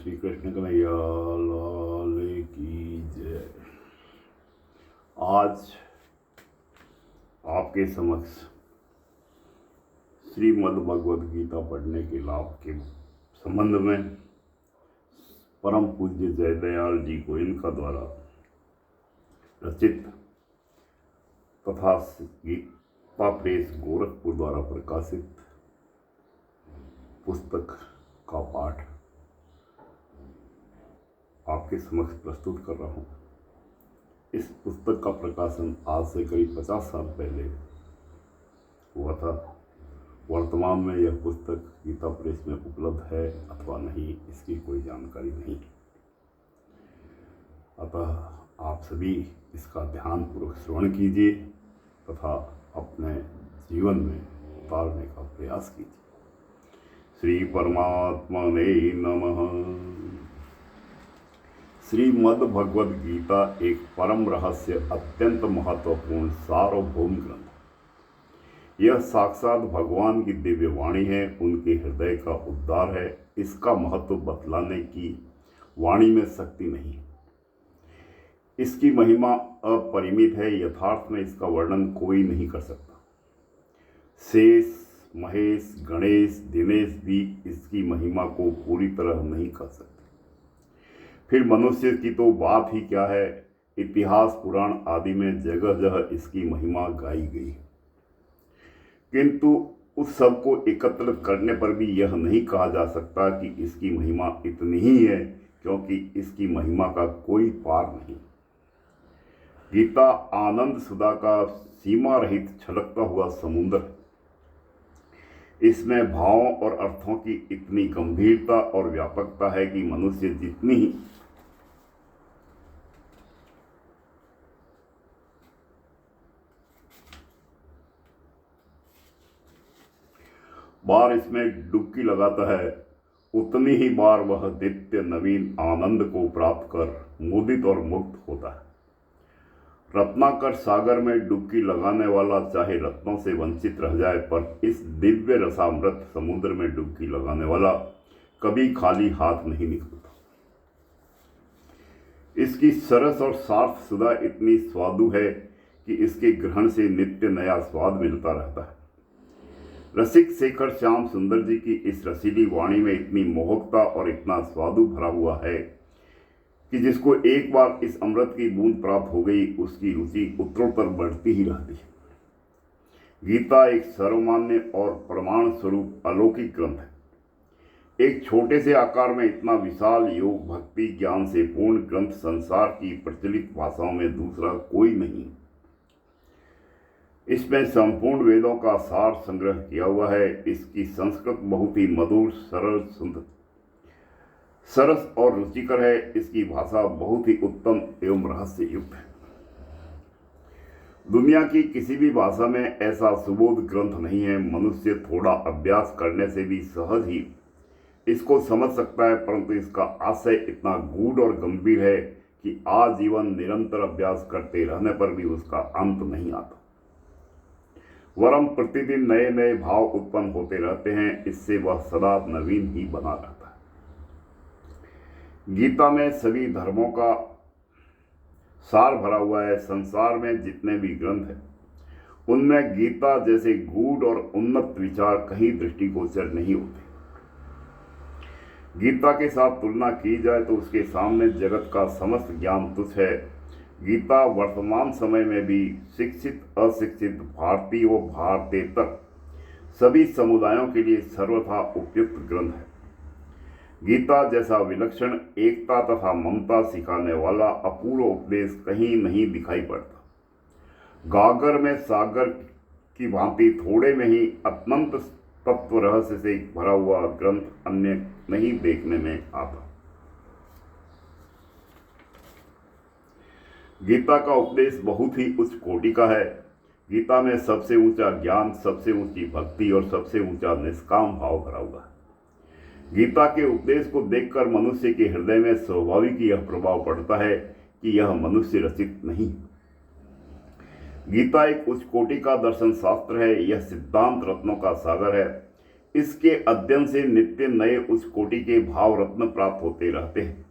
श्री कृष्ण कन्हैया लाल की जय। आज आपके समक्ष श्रीमद् भगवद गीता पढ़ने के लाभ के संबंध में परम पूज्य जयदयाल जी को इनका द्वारा रचित तथा गीता प्रेस गोरखपुर द्वारा प्रकाशित पुस्तक का पाठ आपके समक्ष प्रस्तुत कर रहा हूँ। इस पुस्तक का प्रकाशन आज से करीब 50 साल पहले हुआ था। वर्तमान में यह पुस्तक गीता प्रेस में उपलब्ध है अथवा नहीं, इसकी कोई जानकारी नहीं। अतः आप सभी इसका ध्यानपूर्वक श्रवण कीजिए तथा अपने जीवन में उतारने का प्रयास कीजिए। श्री परमात्मने नमः। श्रीमद् भगवद गीता एक परम रहस्य, अत्यंत महत्वपूर्ण सार्वभौम ग्रंथ। यह साक्षात भगवान की दिव्य वाणी है, उनके हृदय का उद्धार है। इसका महत्व बतलाने की वाणी में शक्ति नहीं है। इसकी महिमा अपरिमित है, यथार्थ में इसका वर्णन कोई नहीं कर सकता। शेष, महेश, गणेश, दिनेश भी इसकी महिमा को पूरी तरह नहीं कर सकते। फिर मनुष्य की तो बात ही क्या है, इतिहास, पुराण आदि में जगह जगह इसकी महिमा गाई गई है। किंतु उस सब को एकत्र करने पर भी यह नहीं कहा जा सकता कि इसकी महिमा इतनी ही है, क्योंकि इसकी महिमा का कोई पार नहीं। गीता आनंद सुधा का सीमा रहित छलकता हुआ समुद्र है। इसमें भावों और अर्थों की इतनी गंभीरता और व्यापकता है कि मनुष्य जितनी ही बार इसमें डुबकी लगाता है, उतनी ही बार वह नित्य नवीन आनंद को प्राप्त कर मुदित और मुक्त होता है। रत्नाकर सागर में डुबकी लगाने वाला चाहे रत्नों से वंचित रह जाए, पर इस दिव्य रसामृत समुद्र में डुबकी लगाने वाला कभी खाली हाथ नहीं निकलता। इसकी सरस और सार्थ सुधा इतनी स्वादु है कि इसके ग्रहण से नित्य नया स्वाद मिलता रहता है। रसिक शेखर श्याम सुंदर जी की इस रसीली वाणी में इतनी मोहकता और इतना स्वादु भरा हुआ है कि जिसको एक बार इस अमृत की बूंद प्राप्त हो गई, उसकी रुचि उत्तरोत्तर बढ़ती ही रहती है। गीता एक सर्वमान्य और प्रमाण स्वरूप अलौकिक ग्रंथ है। एक छोटे से आकार में इतना विशाल योग, भक्ति, ज्ञान से पूर्ण ग्रंथ संसार की प्रचलित भाषाओं में दूसरा कोई नहीं। इसमें संपूर्ण वेदों का सार संग्रह किया हुआ है। इसकी संस्कृत बहुत ही मधुर, सरल, सुंदर, सरस और रुचिकर है। इसकी भाषा बहुत ही उत्तम एवं रहस्य युक्त है। दुनिया की किसी भी भाषा में ऐसा सुबोध ग्रंथ नहीं है। मनुष्य थोड़ा अभ्यास करने से भी सहज ही इसको समझ सकता है, परंतु इसका आशय इतना गूढ़ और गंभीर है कि आजीवन निरंतर अभ्यास करते रहने पर भी उसका अंत नहीं आता। वरम प्रतिदिन नए नए भाव उत्पन्न होते रहते हैं। इससे वह सदा नवीन ही बना रहता है। गीता में सभी धर्मों का सार भरा हुआ है। संसार में जितने भी ग्रंथ हैं, उनमें गीता जैसे गूढ़ और उन्नत विचार कहीं दृष्टिगोचर नहीं होते। गीता के साथ तुलना की जाए तो उसके सामने जगत का समस्त ज्ञान तुच्छ है। गीता वर्तमान समय में भी शिक्षित, अशिक्षित, भारतीय व भारतेतर सभी समुदायों के लिए सर्वथा उपयुक्त ग्रंथ है। गीता जैसा विलक्षण एकता तथा ममता सिखाने वाला अपूर्व उपदेश कहीं नहीं दिखाई पड़ता। गागर में सागर की भांति थोड़े में ही अनंत तत्व रहस्य से भरा हुआ ग्रंथ अन्य नहीं देखने में आता। गीता का उपदेश बहुत ही उच्च कोटि का है। गीता में सबसे ऊंचा ज्ञान, सबसे ऊंची भक्ति और सबसे ऊंचा निष्काम भाव भरा हुआ है। गीता के उपदेश को देखकर मनुष्य के हृदय में स्वाभाविक यह प्रभाव पड़ता है कि यह मनुष्य रचित नहीं। गीता एक उच्च कोटि का दर्शन शास्त्र है। यह सिद्धांत रत्नों का सागर है। इसके अध्ययन से नित्य नए उच्च कोटि के भाव रत्न प्राप्त होते रहते हैं।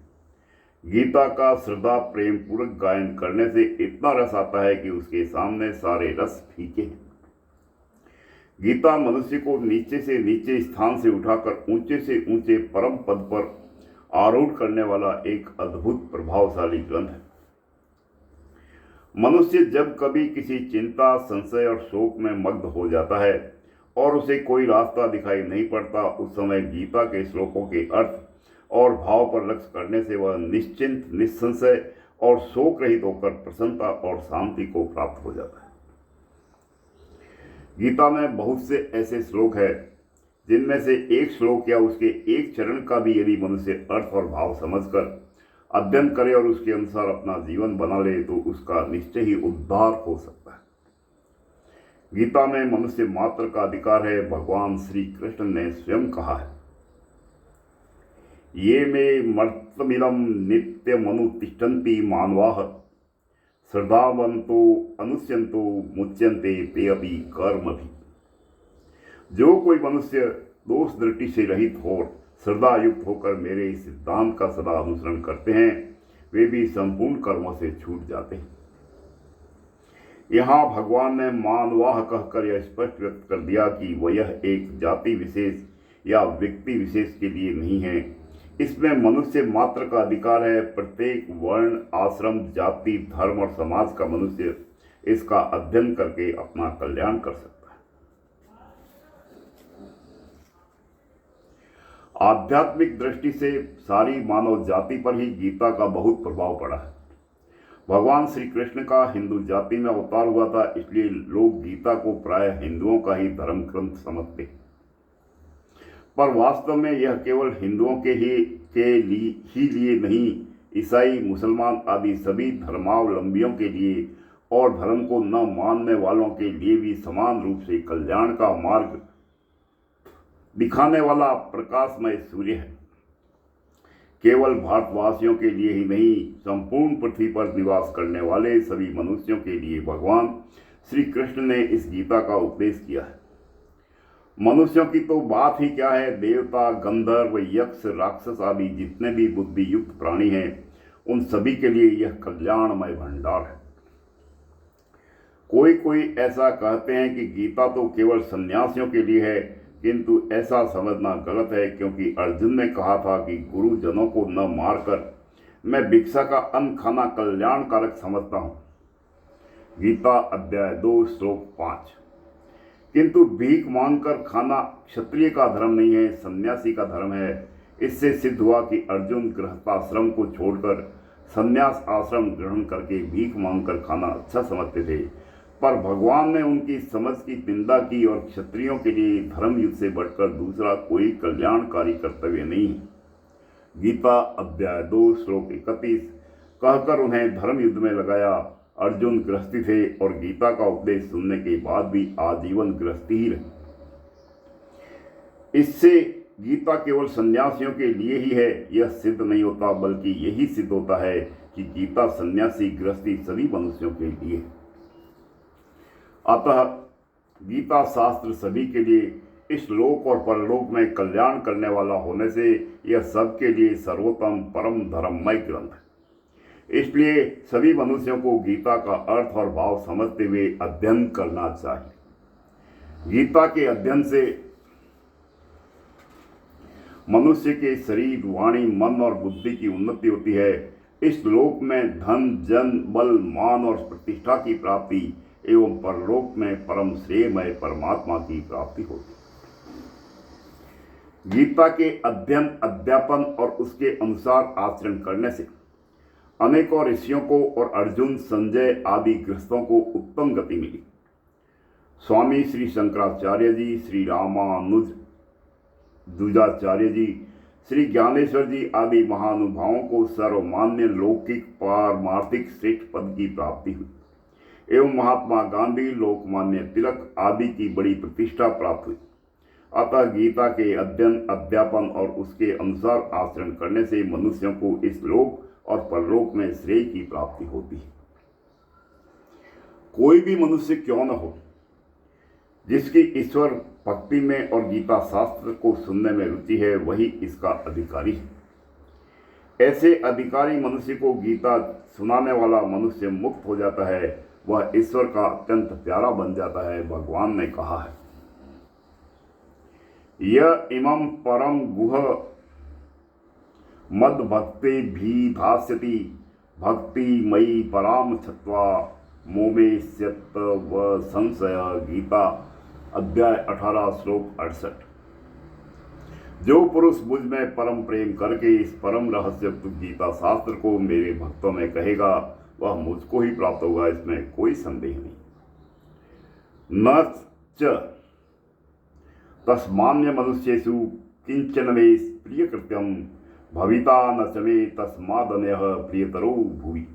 गीता का श्रद्धा प्रेम पूर्वक गायन करने से इतना रस आता है कि उसके सामने सारे रस फीके हैं। गीता मनुष्य को नीचे से नीचे स्थान से उठाकर ऊंचे से ऊंचे परम पद पर आरूढ़ करने वाला एक अद्भुत प्रभावशाली ग्रंथ है। मनुष्य जब कभी किसी चिंता, संशय और शोक में मग्न हो जाता है और उसे कोई रास्ता दिखाई नहीं पड़ता, उस समय गीता के श्लोकों के अर्थ और भाव पर लक्ष्य करने से वह निश्चिंत, निस्संशय और शोक रहित होकर प्रसन्नता और शांति को प्राप्त हो जाता है। गीता में बहुत से ऐसे श्लोक हैं जिनमें से एक श्लोक या उसके एक चरण का भी यदि मनुष्य अर्थ और भाव समझकर अध्ययन करे और उसके अनुसार अपना जीवन बना ले तो उसका निश्चय ही उद्धार हो सकता है। गीता में मनुष्य मात्र का अधिकार है। भगवान श्री कृष्ण ने स्वयं कहा है, ये मे मर्तमिदं नित्यमनुतिष्ठन्ति मानवाः श्रद्धावन्तो अनुष्यन्तो मुच्यन्ते ते अपि कर्मभिः। जो कोई मनुष्य दोष दृष्टि से रहित हो, श्रद्धा युक्त होकर मेरे इस सिद्धांत का सदा अनुसरण करते हैं, वे भी संपूर्ण कर्मों से छूट जाते हैं। यहाँ भगवान ने मानवाह कहकर यह स्पष्ट व्यक्त कर दिया कि वह यह एक जाति विशेष या व्यक्ति विशेष के लिए नहीं है। इसमें मनुष्य मात्र का अधिकार है। प्रत्येक वर्ण, आश्रम, जाति, धर्म और समाज का मनुष्य इसका अध्ययन करके अपना कल्याण कर सकता है। आध्यात्मिक दृष्टि से सारी मानव जाति पर ही गीता का बहुत प्रभाव पड़ा है। भगवान श्री कृष्ण का हिंदू जाति में अवतार हुआ था, इसलिए लोग गीता को प्रायः हिंदुओं का ही धर्म ग्रंथ समझते हैं। पर वास्तव में यह केवल हिंदुओं के लिए नहीं, ईसाई, मुसलमान आदि सभी धर्मावलंबियों के लिए और धर्म को न मानने वालों के लिए भी समान रूप से कल्याण का मार्ग दिखाने वाला प्रकाशमय सूर्य है। केवल भारतवासियों के लिए ही नहीं, संपूर्ण पृथ्वी पर निवास करने वाले सभी मनुष्यों के लिए भगवान श्री कृष्ण ने इस गीता का उपदेश किया है। मनुष्यों की तो बात ही क्या है, देवता, गंधर्व, यक्ष, राक्षस आदि जितने भी बुद्धि युक्त प्राणी हैं, उन सभी के लिए यह कल्याणमय भंडार है। कोई ऐसा कहते हैं कि गीता तो केवल सन्यासियों के लिए है, किंतु ऐसा समझना गलत है, क्योंकि अर्जुन ने कहा था कि गुरुजनों को न मारकर मैं भिक्षा का अन्न खाना कल्याणकारक समझता हूँ। गीता अध्याय 2 श्लोक 5। किंतु भीख मांगकर खाना क्षत्रिय का धर्म नहीं है, सन्यासी का धर्म है। इससे सिद्ध हुआ कि अर्जुन गृहस्थाश्रम को छोड़कर सन्यास आश्रम ग्रहण करके भीख मांगकर खाना अच्छा समझते थे, पर भगवान ने उनकी समझ की निंदा की और क्षत्रियों के लिए धर्म युद्ध से बढ़कर दूसरा कोई कल्याणकारी कर्तव्य नहीं है। गीता अध्याय 2 श्लोक 31 कहकर उन्हें धर्म युद्ध में लगाया। अर्जुन गृहस्थी थे और गीता का उपदेश सुनने के बाद भी आजीवन गृहस्थी ही रहे। इससे गीता केवल सन्यासियों के लिए ही है यह सिद्ध नहीं होता, बल्कि यही सिद्ध होता है कि गीता सन्यासी, गृहस्थी सभी मनुष्यों के लिए है। अतः गीता शास्त्र सभी के लिए इस लोक और परलोक में कल्याण करने वाला होने से यह सबके लिए सर्वोत्तम परम धर्ममय ग्रंथ है। इसलिए सभी मनुष्यों को गीता का अर्थ और भाव समझते हुए अध्ययन करना चाहिए। गीता के अध्ययन से मनुष्य के शरीर, वाणी, मन और बुद्धि की उन्नति होती है। इस लोक में धन, जन, बल, मान और प्रतिष्ठा की प्राप्ति एवं परलोक में परम श्रेयमय परमात्मा की प्राप्ति होती है। गीता के अध्ययन, अध्यापन और उसके अनुसार आचरण करने से अनेकों ऋषियों को और अर्जुन, संजय आदि गृहस्थों को उत्तम गति मिली। स्वामी श्री शंकराचार्य जी, श्री रामानुज द्विजाचार्य जी, श्री ज्ञानेश्वर जी आदि महानुभावों को सर्वमान्य लौकिक पारमार्थिक श्रेष्ठ पद की प्राप्ति हुई एवं महात्मा गांधी, लोकमान्य तिलक आदि की बड़ी प्रतिष्ठा प्राप्त हुई। अतः गीता के अध्ययन, अध्यापन और उसके अनुसार आचरण करने से मनुष्यों को इस लोक और परलोक में श्रेय की प्राप्ति होती है। कोई भी मनुष्य क्यों न हो, जिसकी ईश्वर भक्ति में और गीता शास्त्र को सुनने में रुचि है वही इसका अधिकारी है। ऐसे अधिकारी मनुष्य को गीता सुनाने वाला मनुष्य मुक्त हो जाता है, वह ईश्वर का अत्यंत प्यारा बन जाता है। भगवान ने कहा है, यह इमं परम गुह मद भक्ति भी धास्यति भक्ति मयि पराम छत्वा मोमेश्यत व संशय। गीता अध्याय 18 श्लोक 68। जो पुरुष मुझ में परम प्रेम करके इस परम रहस्य गीता शास्त्र को मेरे भक्तों में कहेगा वह मुझको ही प्राप्त होगा, इसमें कोई संदेह नहीं। न च तस्मान्य मनुष्येषु किंचन मे प्रिय कृत्यम भविता न चमे तस्मादन्यः प्रियतरो भुवि।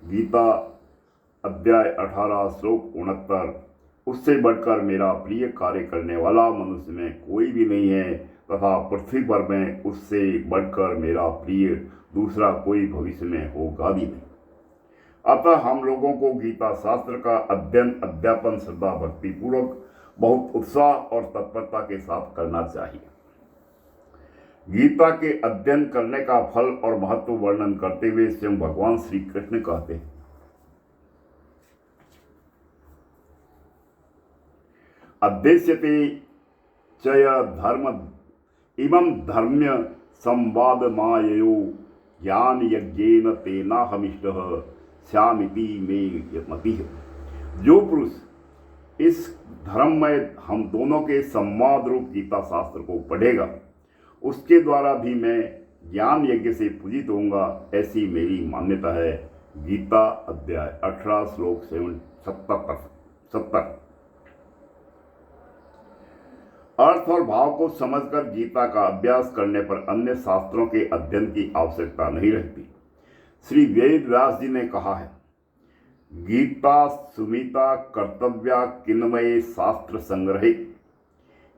गीता अध्याय 18 श्लोक 69। उससे बढ़कर मेरा प्रिय कार्य करने वाला मनुष्य में कोई भी नहीं है तथा पृथ्वी पर में उससे बढ़कर मेरा प्रिय दूसरा कोई भविष्य में होगा भी नहीं। अतः हम लोगों को गीता शास्त्र का अध्ययन अध्यापन श्रद्धा भक्ति पूर्वक बहुत उत्साह और तत्परता के साथ करना चाहिए। गीता के अध्ययन करने का फल और महत्व वर्णन करते हुए स्वयं भगवान श्री कृष्ण कहते हैं, अध्यस्यते चय धर्म इमं धर्म्य संवाद माययो ज्ञान यज्ञेन तेनाहमिष्टः श्यामिति मे मतिः। जो पुरुष इस धर्म में हम दोनों के संवाद रूप गीता शास्त्र को पढ़ेगा उसके द्वारा भी मैं ज्ञान यज्ञ से पूजित होऊंगा, ऐसी मेरी मान्यता है। गीता अध्याय 18 श्लोक 70। अर्थ और भाव को समझकर गीता का अभ्यास करने पर अन्य शास्त्रों के अध्ययन की आवश्यकता नहीं रहती। श्री वेद व्यास जी ने कहा है, गीता सुमिता कर्तव्या किन्मये शास्त्र संग्रहे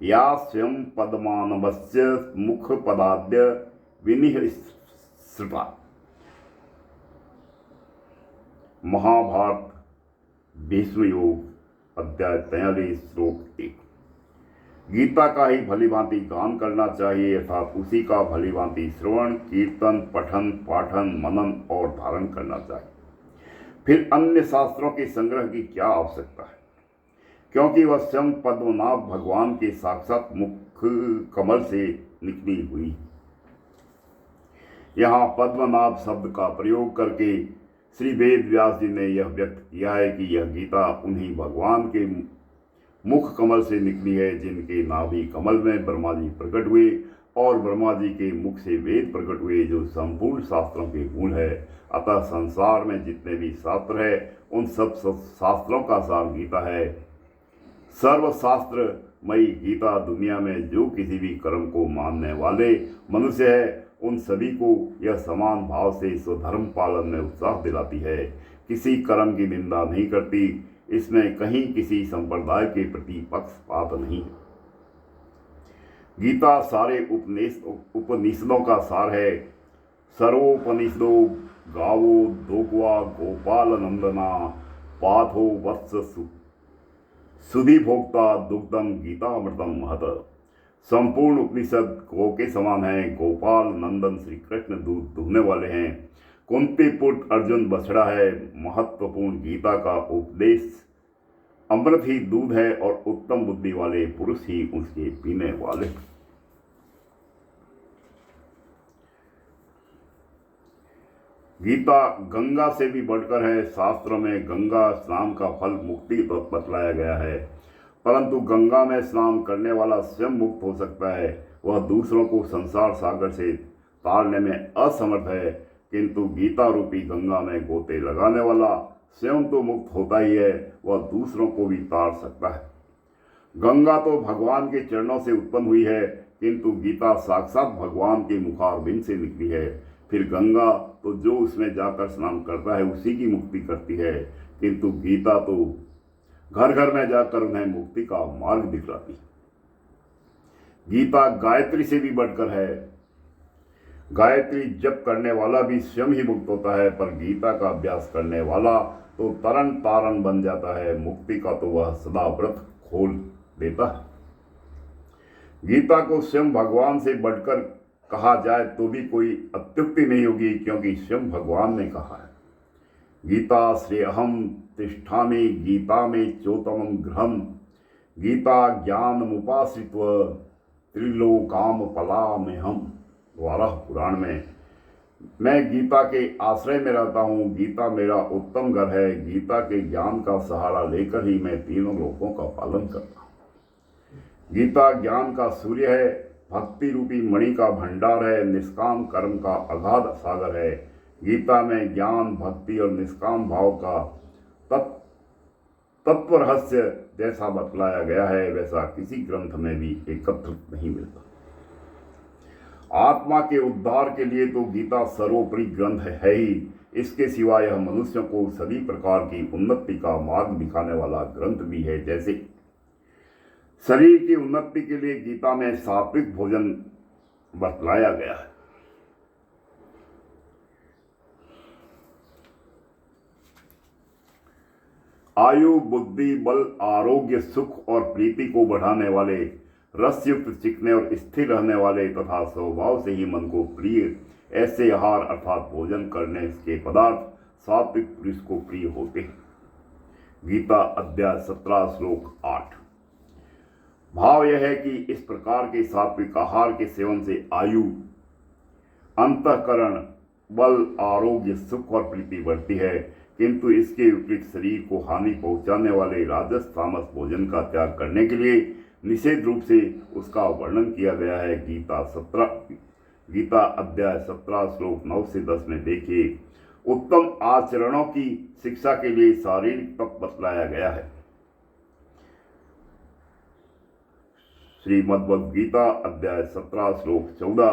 या स्वयं पद्मानवस्य मुख पदाद्य विनिश्रुता। महाभारत भीष्म योग अध्याय 43 श्लोक 1। गीता का ही भलीभांति गान करना चाहिए अर्थात उसी का भलीभांति श्रवण कीर्तन पठन पाठन मनन और धारण करना चाहिए। फिर अन्य शास्त्रों के संग्रह की क्या आवश्यकता है, क्योंकि वह स्वयं पद्मनाभ भगवान के साक्षात मुख कमल से निकली हुई। यहाँ पद्मनाभ शब्द का प्रयोग करके श्री वेद व्यास जी ने यह व्यक्त किया है कि यह गीता उन्हीं भगवान के मुख कमल से निकली है जिनके नाभि कमल में ब्रह्मा जी प्रकट हुए और ब्रह्मा जी के मुख से वेद प्रकट हुए, जो संपूर्ण शास्त्रों के मूल है। अतः संसार में जितने भी शास्त्र है उन सब शास्त्रों का सार गीता है। सर्वशास्त्रमयी गीता दुनिया में जो किसी भी कर्म को मानने वाले मनुष्य है उन सभी को यह समान भाव से स्वधर्म पालन में उत्साह दिलाती है, किसी कर्म की निंदा नहीं करती। इसमें कहीं किसी संप्रदाय के प्रति पक्षपात नहीं है। गीता सारे उपनिषदों का सार है। सर्वोपनिषदो गावो दोग्वा गोपाल नंदना पाथो वत्स सुधि भोक्ता दुग्धम गीता अमृतम महत। संपूर्ण उपनिषद गौ के समान है। गोपाल नंदन श्री कृष्ण दूध दुहने वाले हैं। कुंती पुत्र अर्जुन बछड़ा है। महत्वपूर्ण गीता का उपदेश अमृत ही दूध है और उत्तम बुद्धि वाले पुरुष ही उसके पीने वाले। गीता गंगा से भी बढ़कर है। शास्त्रों में गंगा स्नान का फल मुक्ति बतलाया गया है, परंतु गंगा में स्नान करने वाला स्वयं मुक्त हो सकता है। वह दूसरों को संसार सागर से तारने में असमर्थ है, किंतु गीता रूपी गंगा में गोते लगाने वाला स्वयं तो मुक्त होता ही है, वह दूसरों को भी तार सकता है। गंगा तो भगवान के चरणों से उत्पन्न हुई है, किंतु गीता साक्षात भगवान के मुखारबिंद से निकली है। फिर गंगा तो जो उसमें जाकर स्नान करता है उसी की मुक्ति करती है, किंतु गीता तो घर घर में जाकर उन्हें मुक्ति का मार्ग दिखलाती है। गीता गायत्री से भी बढ़कर है। गायत्री जप करने वाला भी स्वयं ही मुक्त होता है, पर गीता का अभ्यास करने वाला तो तरन तारण बन जाता है। मुक्ति का तो वह सदा व्रत खोल देता है। गीता को स्वयं भगवान से बढ़कर कहा जाए तो भी कोई अत्युक्ति नहीं होगी, क्योंकि स्वयं भगवान ने कहा है, गीता श्रेयहम तिष्ठामि गीता में चोतमं गृहम गीता ज्ञान मुपाश्रित्व त्रिलोकाम पला में हम। वाराह पुराण में, मैं गीता के आश्रय में रहता हूँ, गीता मेरा उत्तम घर है, गीता के ज्ञान का सहारा लेकर ही मैं तीनों लोकों का पालन करता हूँ। गीता ज्ञान का सूर्य है, भक्ति रूपी मणि का भंडार है, निष्काम कर्म का अगाध सागर है। गीता में ज्ञान, भक्ति और निष्काम भाव का तत्व रहस्य जैसा बतलाया गया है, वैसा किसी ग्रंथ में भी एकत्रित नहीं मिलता। आत्मा के उद्धार के लिए तो गीता सर्वोपरि ग्रंथ है ही, इसके सिवा यह मनुष्यों को सभी प्रकार की उन्नति का मार्ग दिखाने वाला ग्रंथ भी है। जैसे शरीर की उन्नति के लिए गीता में सात्विक भोजन बतलाया गया है। आयु, बुद्धि, बल, आरोग्य, सुख और प्रीति को बढ़ाने वाले, रसयुक्त, चिकने और स्थिर रहने वाले तथा स्वभाव से ही मन को प्रिय ऐसे आहार अर्थात भोजन करने के पदार्थ सात्विक पुरुष को प्रिय होते हैं। गीता अध्याय 17 श्लोक 8। भाव यह है कि इस प्रकार के सात्विक आहार के सेवन से आयु, अंतःकरण, बल, आरोग्य, सुख और प्रीति बढ़ती है, किंतु इसके विपरीत शरीर को हानि पहुंचाने वाले राजस तामस भोजन का त्याग करने के लिए निषेध रूप से उसका वर्णन किया गया है। गीता अध्याय 17 श्लोक 9 से 10 में देखिए, उत्तम आचरणों की शिक्षा के लिए शारीरिक तप बतलाया गया है। श्रीमद्भगवद गीता अध्याय 17 श्लोक 14,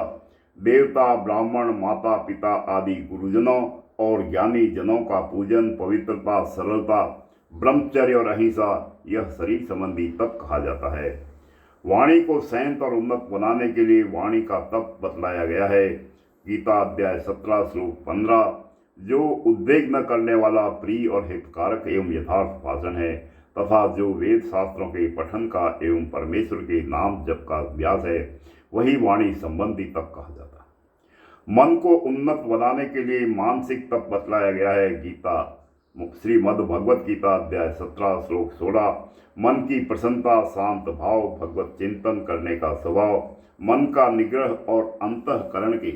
देवता, ब्राह्मण, माता पिता आदि गुरुजनों और ज्ञानी जनों का पूजन, पवित्रता, सरलता, ब्रह्मचर्य और अहिंसा यह शरीर संबंधी तप कहा जाता है। वाणी को संयत और उन्नत बनाने के लिए वाणी का तप बतलाया गया है। गीता अध्याय 17 श्लोक 15, जो उद्वेग न करने वाला प्रिय और हितकारक एवं यथार्थ भाषण है तथा जो वेद शास्त्रों के पठन का एवं परमेश्वर के नाम जप का अभ्यास है, वही वाणी संबंधी तप कहा जाता है। मन को उन्नत बनाने के लिए मानसिक तप बतलाया गया है। गीता श्रीमद् भगवत गीता अध्याय 17 श्लोक 16, मन की प्रसन्नता, शांत भाव, भगवत चिंतन करने का स्वभाव, मन का निग्रह और अंतःकरण के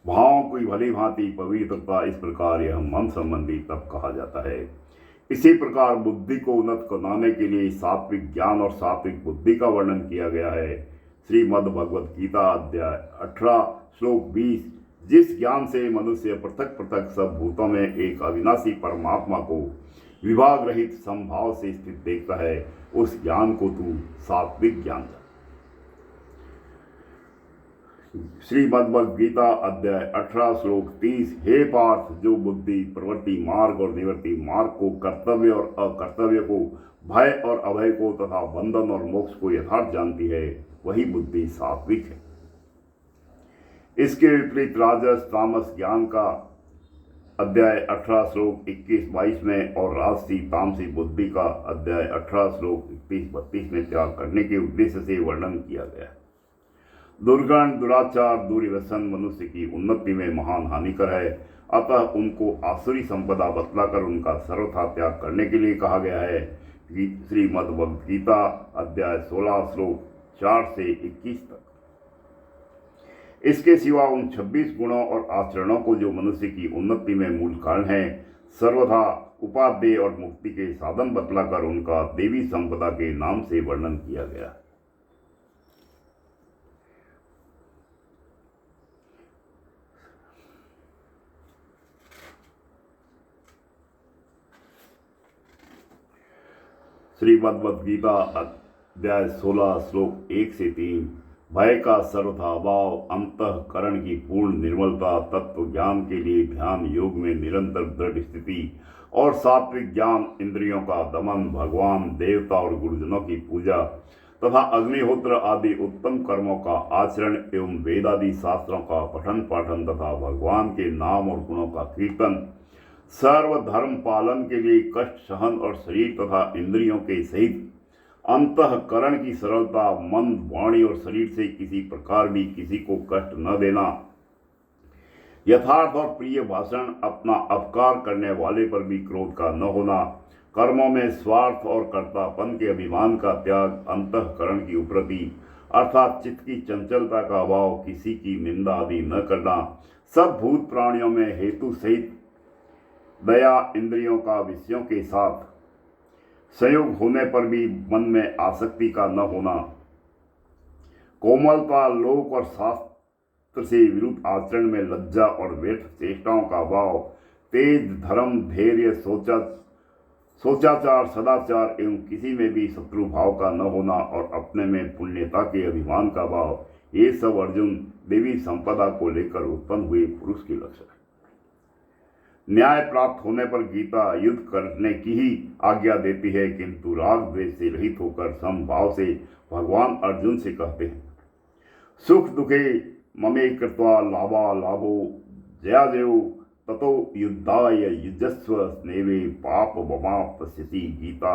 भावों की भली भांति पवित्रता, इस प्रकार यह मन संबंधी तप कहा जाता है। इसी प्रकार बुद्धि को उन्नत बनाने के लिए सात्विक ज्ञान और सात्विक बुद्धि का वर्णन किया गया है। श्रीमद् भगवत गीता अध्याय 18 श्लोक 20, जिस ज्ञान से मनुष्य पृथक पृथक सब भूतों में एक अविनाशी परमात्मा को विभाग रहित समभाव से स्थित देखता है, उस ज्ञान को तू सात्विक ज्ञान जान। श्रीमद्भगवद गीता अध्याय 18 श्लोक 30, हे पार्थ, जो बुद्धि प्रवृत्ति मार्ग और निवृत्ति मार्ग को, कर्तव्य और अकर्तव्य को, भय और अभय को तथा बंधन और मोक्ष को यथार्थ जानती है, वही बुद्धि सात्विक है। इसके विपरीत राजस तामस ज्ञान का अध्याय 18 श्लोक 21-22 में और राजसी तामसी बुद्धि का अध्याय 18 श्लोक 31-32 में त्याग करने के उद्देश्य से वर्णन किया गया है। दुर्गण, दुराचार, दुर्व्यसन मनुष्य की उन्नति में महान हानिकर है, अतः उनको आसुरी संपदा बतलाकर उनका सर्वथा त्याग करने के लिए कहा गया है। श्रीमद्भगवद गीता अध्याय 16 श्लोक 4 से 21 तक। इसके सिवा उन 26 गुणों और आचरणों को जो मनुष्य की उन्नति में मूल कारण है, सर्वथा उपादेय और मुक्ति के साधन बतलाकर उनका देवी संपदा के नाम से वर्णन किया गया। श्रीमद्भगवद गीता अध्याय 16 श्लोक 1 से 3, भय का सर्वथा अभाव, अंतःकरण की पूर्ण निर्मलता, तत्व ज्ञान के लिए ध्यान योग में निरंतर दृढ़ स्थिति और सात्विक ज्ञान, इंद्रियों का दमन, भगवान, देवता और गुरुजनों की पूजा तथा अग्निहोत्र आदि उत्तम कर्मों का आचरण एवं वेदादि शास्त्रों का पठन पाठन तथा भगवान के नाम और गुणों का कीर्तन, सर्वधर्म पालन के लिए कष्ट सहन और शरीर तथा इंद्रियों के सहित अंतःकरण की सरलता, मन, वाणी और शरीर से किसी प्रकार भी किसी को कष्ट न देना, यथार्थ और प्रिय भाषण, अपना अपकार करने वाले पर भी क्रोध का न होना, कर्मों में स्वार्थ और कर्तापन के अभिमान का त्याग, अंतःकरण की उपरति अर्थात चित्त की चंचलता का अभाव, किसी की निंदा आदि न करना, सब भूत प्राणियों में हेतु सहित दया, इंद्रियों का विषयों के साथ संयोग होने पर भी मन में आसक्ति का न होना, कोमलता, लोक और शास्त्र से विरुद्ध आचरण में लज्जा और व्यर्थ चेष्टाओं का अभाव, तेज, धर्म, धैर्य, सोचाचार, सदाचार एवं किसी में भी शत्रु भाव का न होना और अपने में पुण्यता के अभिमान का भाव, ये सब अर्जुन देवी संपदा को लेकर उत्पन्न हुए पुरुष के लक्षण है। न्याय प्राप्त होने पर गीता युद्ध करने की ही आज्ञा देती है, किंतु राग द्वेष से रहित होकर समभाव से भगवान अर्जुन से कहते हैं, सुख दुखे ममे कृत्वा लाभा लाभो जया जयो ततो युद्धाय युजस्व स्नेवे पाप बमा पश्यति। गीता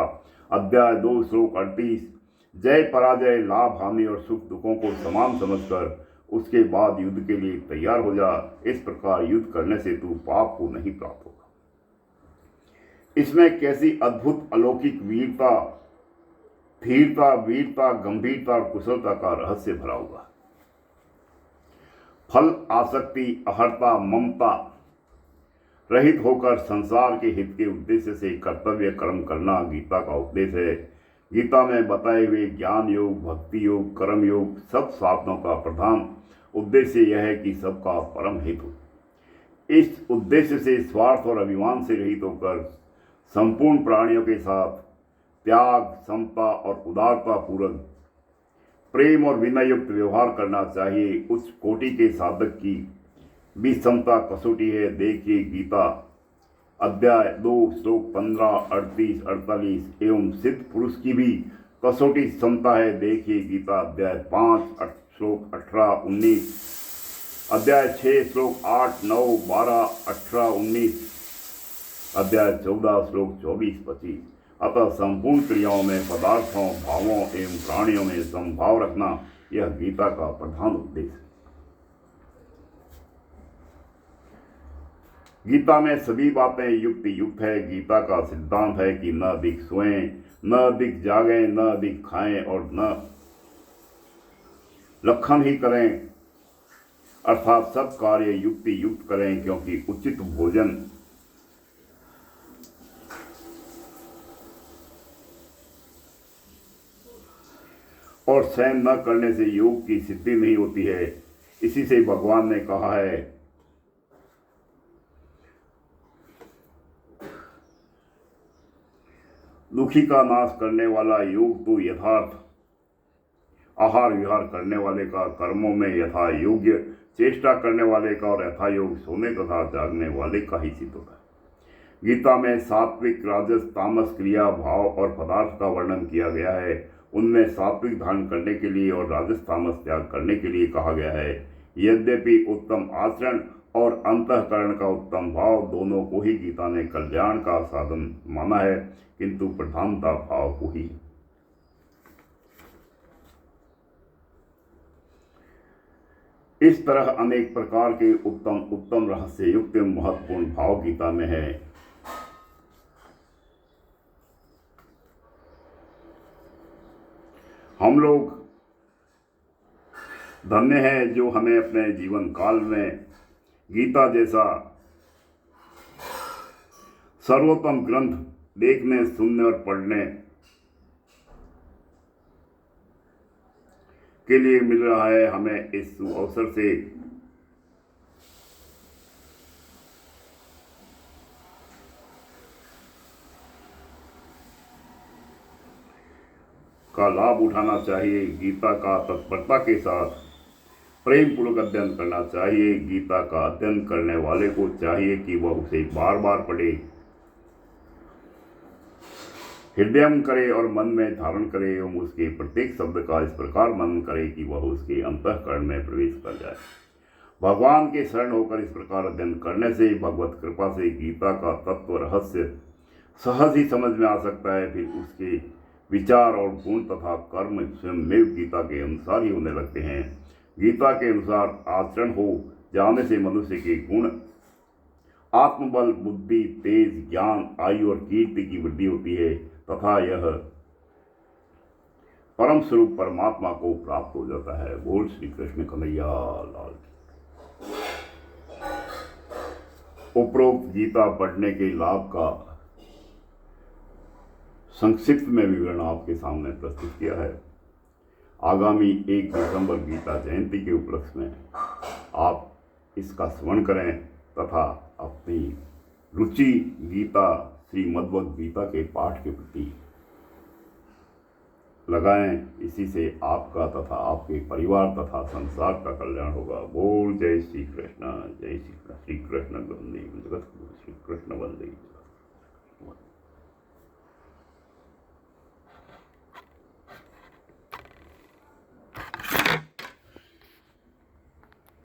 अध्याय 2 श्लोक 38। जय पराजय, लाभ हानि और सुख दुखों को समान समझकर उसके बाद युद्ध के लिए तैयार हो जा। इस प्रकार युद्ध करने से तू पाप को नहीं प्राप्त होगा। इसमें कैसी अद्भुत अलौकिक वीरता, धीरता, वीरता, गंभीरता और कुशलता का रहस्य भरा हुआ। फल आसक्ति, अहर्ता, ममता रहित होकर संसार के हित के उद्देश्य से कर्तव्य कर्म करना गीता का उपदेश है। गीता में बताए हुए ज्ञान योग, भक्ति योग, कर्म योग सब साधनों का प्रधान उद्देश्य यह है कि सबका परम हित हो। इस उद्देश्य से स्वार्थ और अभिमान से रहित होकर संपूर्ण प्राणियों के साथ त्याग, समता और उदारता पूर्वक प्रेम और विनय युक्त व्यवहार करना चाहिए। उच्च कोटि के साधक की भी समता कसौटी है। देखिए गीता अध्याय 2 श्लोक 15, 38, 48 एवं सिद्ध पुरुष की भी कसौटी समता है। देखिए गीता अध्याय 5 श्लोक 18, 19, अध्याय 6 श्लोक 8, 9, 12, 18, 19, अध्याय 14 श्लोक 24, 25। अतः संपूर्ण क्रियाओं में, पदार्थों, भावों एवं प्राणियों में समभाव रखना यह गीता का प्रधान उद्देश्य है। गीता में सभी बातें युक्ति युक्त है। गीता का सिद्धांत है कि न अधिक सोएं, न अधिक जागें, न अधिक खाएं और न लक्षण ही करें, अर्थात सब कार्य युक्ति युक्त करें, क्योंकि उचित भोजन और शयन न करने से योग की सिद्धि नहीं होती है। इसी से भगवान ने कहा है, दुखी का नाश करने वाला योग तो यथार्थ आहार विहार करने वाले का, कर्मों में यथा योग्य चेष्टा करने वाले का और यथा योग सोने तथा जागने वाले का ही सिद्ध होता है। गीता में सात्विक, राजस, तामस क्रिया, भाव और पदार्थ का वर्णन किया गया है। उनमें सात्विक धारण करने के लिए और राजस तामस त्याग करने के लिए कहा गया है। यद्यपि उत्तम आचरण और अंतःकरण का उत्तम भाव दोनों को ही गीता ने कल्याण का साधन माना है, किंतु प्रधानता भाव को ही। इस तरह अनेक प्रकार के उत्तम उत्तम रहस्य युक्त महत्वपूर्ण भाव गीता में है। हम लोग धन्य हैं जो हमें अपने जीवन काल में गीता जैसा सर्वोत्तम ग्रंथ देखने, सुनने और पढ़ने के लिए मिल रहा है। हमें इस अवसर से का लाभ उठाना चाहिए। गीता का तत्परता के साथ प्रेम पूर्वक अध्ययन करना चाहिए। गीता का अध्ययन करने वाले को चाहिए कि वह उसे बार बार पढ़े, हृदयम करे और मन में धारण करे एवं उसके प्रत्येक शब्द का इस प्रकार मनन करे कि वह उसके अंतःकरण में प्रवेश कर जाए। भगवान के शरण होकर इस प्रकार अध्ययन करने से भगवत कृपा से गीता का तत्व रहस्य सहज ही समझ में आ सकता है। फिर उसके विचार और गुण तथा कर्म स्वयं गीता के अनुसार ही होने लगते हैं। गीता के अनुसार आचरण हो जाने से मनुष्य के गुण आत्मबल, बुद्धि, तेज, ज्ञान, आयु और कीर्ति की वृद्धि होती है तथा यह परम स्वरूप परमात्मा को प्राप्त हो जाता है। बोल श्री कृष्ण कन्हैया लाल की। उपरोक्त गीता पढ़ने के लाभ का संक्षिप्त में विवरण आपके सामने प्रस्तुत किया है। आगामी 1 दिसंबर गीता जयंती के उपलक्ष्य में आप इसका श्रवण करें तथा अपनी रुचि गीता श्रीमद्भगवद गीता के पाठ के प्रति लगाएं। इसी से आपका तथा आपके परिवार तथा संसार का कल्याण होगा। बोल जय श्री कृष्ण, जय श्री कृष्ण। श्री कृष्ण वंदे जगत गुरु, श्री कृष्ण वंदे जगत गुरु।